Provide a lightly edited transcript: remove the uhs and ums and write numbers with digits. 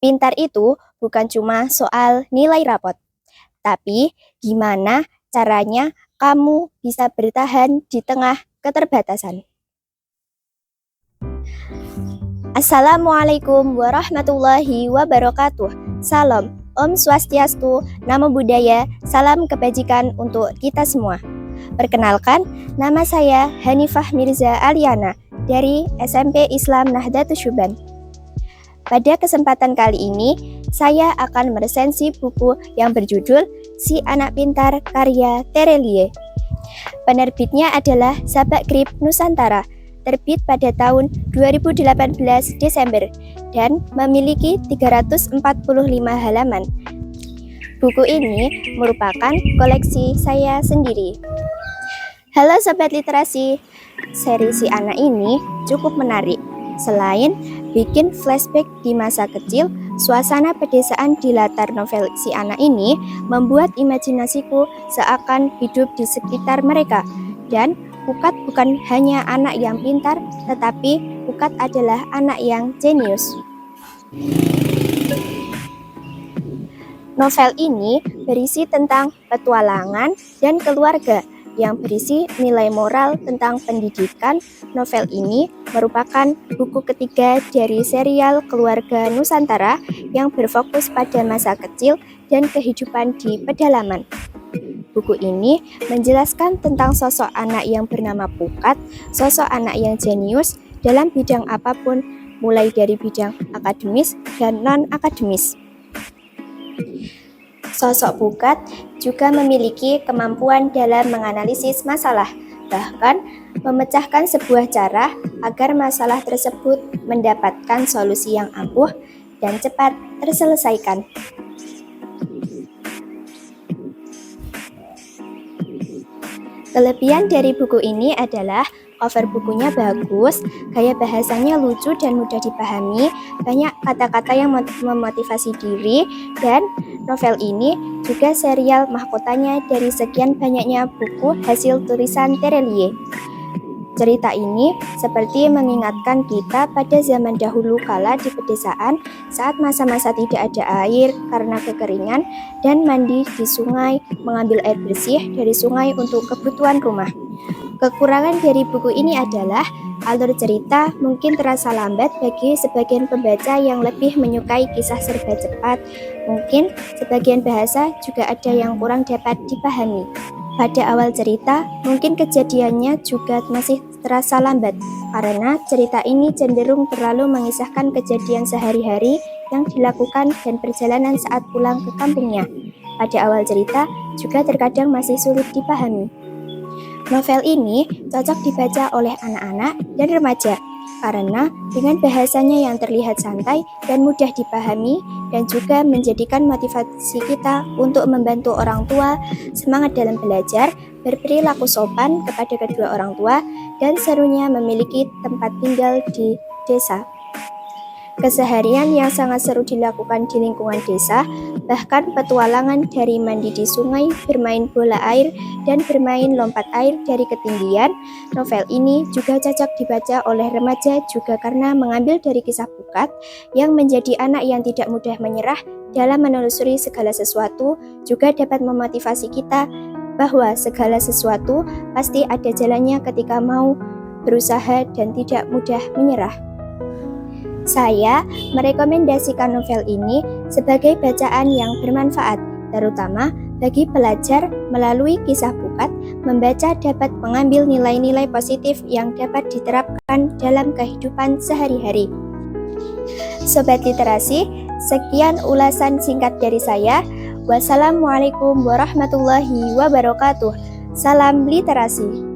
Pintar itu bukan cuma soal nilai rapot, tapi gimana caranya kamu bisa bertahan di tengah keterbatasan. Assalamualaikum warahmatullahi wabarakatuh. Salam, Om Swastiastu, Namo Buddhaya, salam kebajikan untuk kita semua. Perkenalkan, nama saya Hanifah Mirza Aliana dari SMP Islam Nahdlatul Syuban. Pada kesempatan kali ini, saya akan meresensi buku yang berjudul Si Anak Pintar karya Terelie. Penerbitnya adalah Sabak Grip Nusantara, terbit pada tahun 2018 Desember dan memiliki 345 halaman. Buku ini merupakan koleksi saya sendiri. Halo Sobat Literasi, seri Si Anak ini cukup menarik. Selain bikin flashback di masa kecil, suasana pedesaan di latar novel Si Anak ini membuat imajinasiku seakan hidup di sekitar mereka. Dan Pukat bukan hanya anak yang pintar, tetapi Pukat adalah anak yang jenius. Novel ini berisi tentang petualangan dan keluarga yang berisi nilai moral tentang pendidikan. Novel ini merupakan buku ketiga dari serial Keluarga Nusantara yang berfokus pada masa kecil dan kehidupan di pedalaman. Buku ini menjelaskan tentang sosok anak yang bernama Pukat, sosok anak yang jenius dalam bidang apapun, mulai dari bidang akademis dan non-akademis. Sosok Pukat juga memiliki kemampuan dalam menganalisis masalah, bahkan memecahkan sebuah cara agar masalah tersebut mendapatkan solusi yang ampuh dan cepat terselesaikan. Kelebihan dari buku ini adalah cover bukunya bagus, gaya bahasanya lucu dan mudah dipahami, banyak kata-kata yang memotivasi diri, dan novel ini juga serial mahkotanya dari sekian banyaknya buku hasil tulisan Terelie. Cerita ini seperti mengingatkan kita pada zaman dahulu kala di pedesaan saat masa-masa tidak ada air karena kekeringan dan mandi di sungai, mengambil air bersih dari sungai untuk kebutuhan rumah. Kekurangan dari buku ini adalah alur cerita mungkin terasa lambat bagi sebagian pembaca yang lebih menyukai kisah serba cepat. Mungkin sebagian bahasa juga ada yang kurang dapat dipahami. Pada awal cerita, mungkin kejadiannya juga masih terasa lambat, karena cerita ini cenderung terlalu mengisahkan kejadian sehari-hari yang dilakukan dan perjalanan saat pulang ke kampungnya. Pada awal cerita, juga terkadang masih sulit dipahami. Novel ini cocok dibaca oleh anak-anak dan remaja, karena dengan bahasanya yang terlihat santai dan mudah dipahami dan juga menjadikan motivasi kita untuk membantu orang tua semangat dalam belajar, berperilaku sopan kepada kedua orang tua, dan serunya memiliki tempat tinggal di desa. Keseharian yang sangat seru dilakukan di lingkungan desa, bahkan petualangan dari mandi di sungai, bermain bola air, dan bermain lompat air dari ketinggian. Novel ini juga cocok dibaca oleh remaja juga karena mengambil dari kisah Pukat yang menjadi anak yang tidak mudah menyerah dalam menelusuri segala sesuatu, juga dapat memotivasi kita bahwa segala sesuatu pasti ada jalannya ketika mau berusaha dan tidak mudah menyerah. Saya merekomendasikan novel ini sebagai bacaan yang bermanfaat, terutama bagi pelajar. Melalui kisah Pukat, membaca dapat mengambil nilai-nilai positif yang dapat diterapkan dalam kehidupan sehari-hari. Sobat Literasi, sekian ulasan singkat dari saya. Wassalamualaikum warahmatullahi wabarakatuh. Salam literasi.